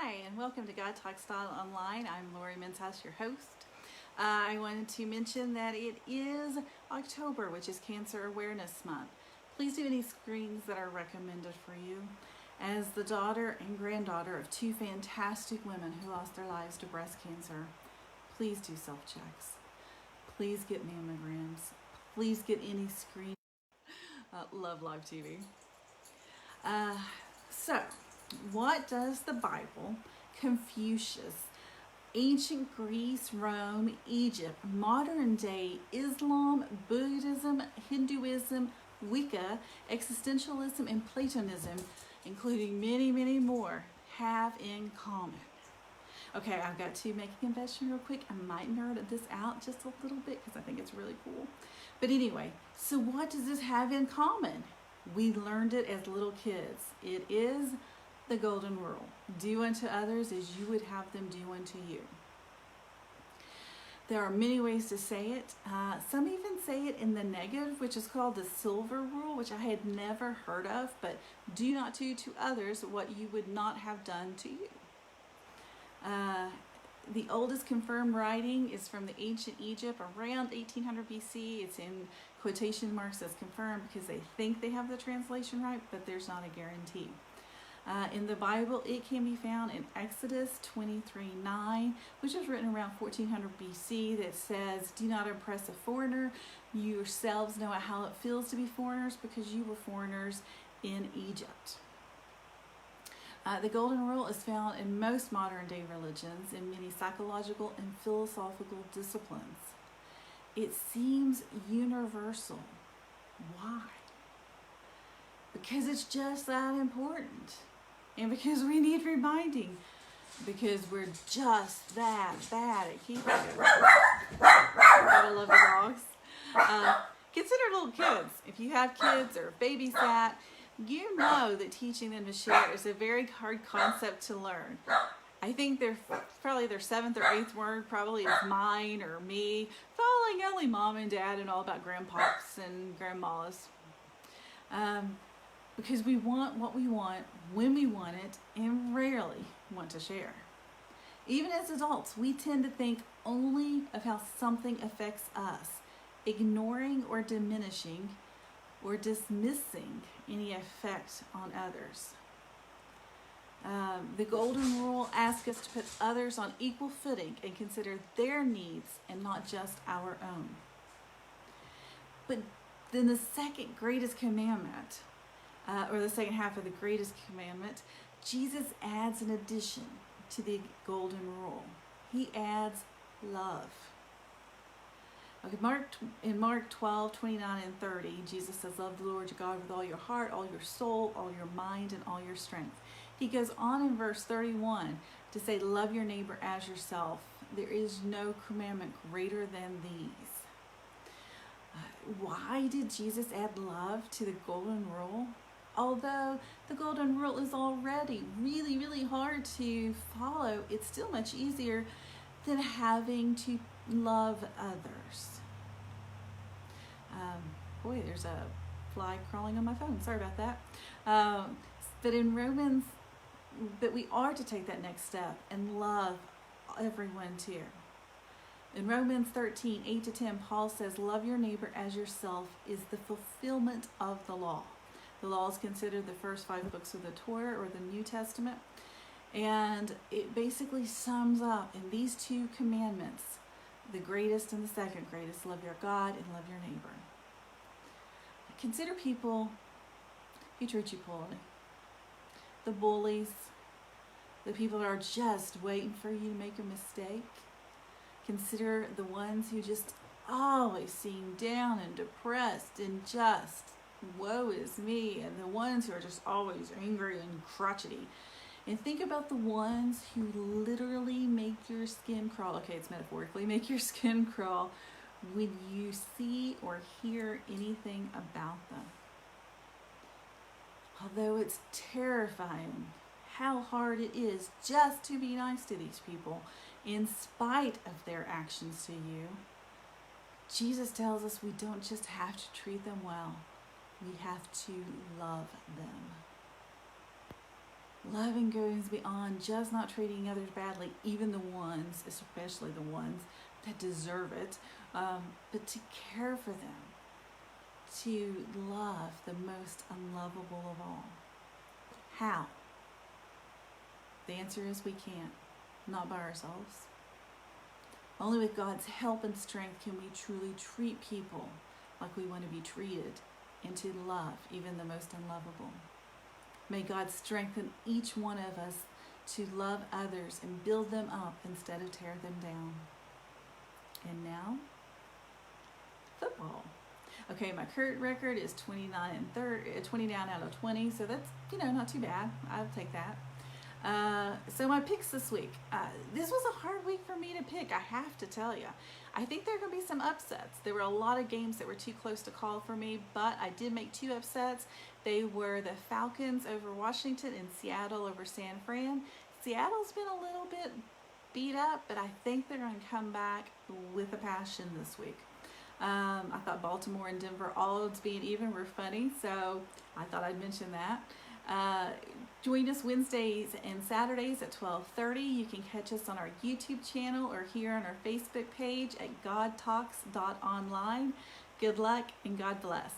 Hi, and welcome to GodTalks.Online. I'm Lori Menshouse, your host. I wanted to mention that it is October, which is Cancer Awareness Month. Please do any screenings that are recommended for you. As the daughter and granddaughter of two fantastic women who lost their lives to breast cancer, please do self-checks. Please get mammograms. Please get any screening. Love live TV. So, what does the Bible, Confucius, ancient Greece, Rome, Egypt, modern day Islam, Buddhism, Hinduism, Wicca, existentialism, and Platonism, including many, many more, have in common? Okay, I've got to make a confession real quick. I might nerd this out just a little bit because I think it's really cool. But anyway, so what does this have in common? We learned it as little kids. It is the golden rule. Do unto others as you would have them do unto you. There are many ways to say it. Some even say it in the negative, which is called the silver rule, which I had never heard of, but do not do to others what you would not have done to you. The oldest confirmed writing is from the ancient Egypt around 1800 BC. It's in quotation marks as confirmed because they think they have the translation right, but there's not a guarantee. In the Bible, it can be found in Exodus 23:9, which was written around 1400 BC, that says, "Do not oppress a foreigner. You yourselves know how it feels to be foreigners because you were foreigners in Egypt." The golden rule is found in most modern day religions, in many psychological and philosophical disciplines. It seems universal. Why? Because it's just that important. And because we need reminding. Because we're just that bad at keeping it. Gotta love the dogs. Consider little kids. If you have kids or babysat, you know that teaching them to share is a very hard concept to learn. I think probably their 7th or 8th word probably is mine or me, following only mom and dad and all about grandpops and grandmas. Because we want what we want when we want it and rarely want to share. Even as adults, we tend to think only of how something affects us, ignoring or diminishing or dismissing any effect on others. The golden rule asks us to put others on equal footing and consider their needs and not just our own. But then the second greatest commandment, or the second half of the greatest commandment, Jesus adds an addition to the golden rule. He adds love. Okay, in Mark 12:29 and 30, Jesus says, "Love the Lord your God with all your heart, all your soul, all your mind, and all your strength." He goes on in verse 31 to say, "Love your neighbor as yourself. There is no commandment greater than these." Why did Jesus add love to the golden rule? Although the golden rule is already really, really hard to follow, it's still much easier than having to love others. Boy, there's a fly crawling on my phone. Sorry about that. But we are to take that next step and love everyone too. In Romans 13:8-10, Paul says, "Love your neighbor as yourself is the fulfillment of the law." The law is considered the first 5 books of the Torah or the New Testament. And it basically sums up in these 2 commandments, the greatest and the second greatest: love your God and love your neighbor. Consider people who treat you poorly. The bullies, the people that are just waiting for you to make a mistake. Consider the ones who just always seem down and depressed and just woe is me, and the ones who are just always angry and crotchety. And think about the ones who literally make your skin crawl. Okay, it's metaphorically, make your skin crawl when you see or hear anything about them. Although it's terrifying how hard it is just to be nice to these people in spite of their actions to you, Jesus tells us we don't just have to treat them well, we have to love them. Loving goes beyond just not treating others badly, even the ones, especially the ones that deserve it, but to care for them, to love the most unlovable of all. How? The answer is we can't, not by ourselves. Only with God's help and strength can we truly treat people like we want to be treated, and to love even the most unlovable. May God strengthen each one of us to love others and build them up instead of tear them down. And now, football. Okay, my current record is 29 out of 20, so that's, not too bad. I'll take that. So my picks this week. This was a hard week for me to pick, I have to tell you. I think there are going to be some upsets. There were a lot of games that were too close to call for me, but I did make 2 upsets. They were the Falcons over Washington and Seattle over San Fran. Seattle's been a little bit beat up, but I think they're going to come back with a passion this week. I thought Baltimore and Denver, all odds being even, were funny, so I thought I'd mention that. Join us Wednesdays and Saturdays at 12:30. You can catch us on our YouTube channel or here on our Facebook page at GodTalks.Online. Good luck and God bless.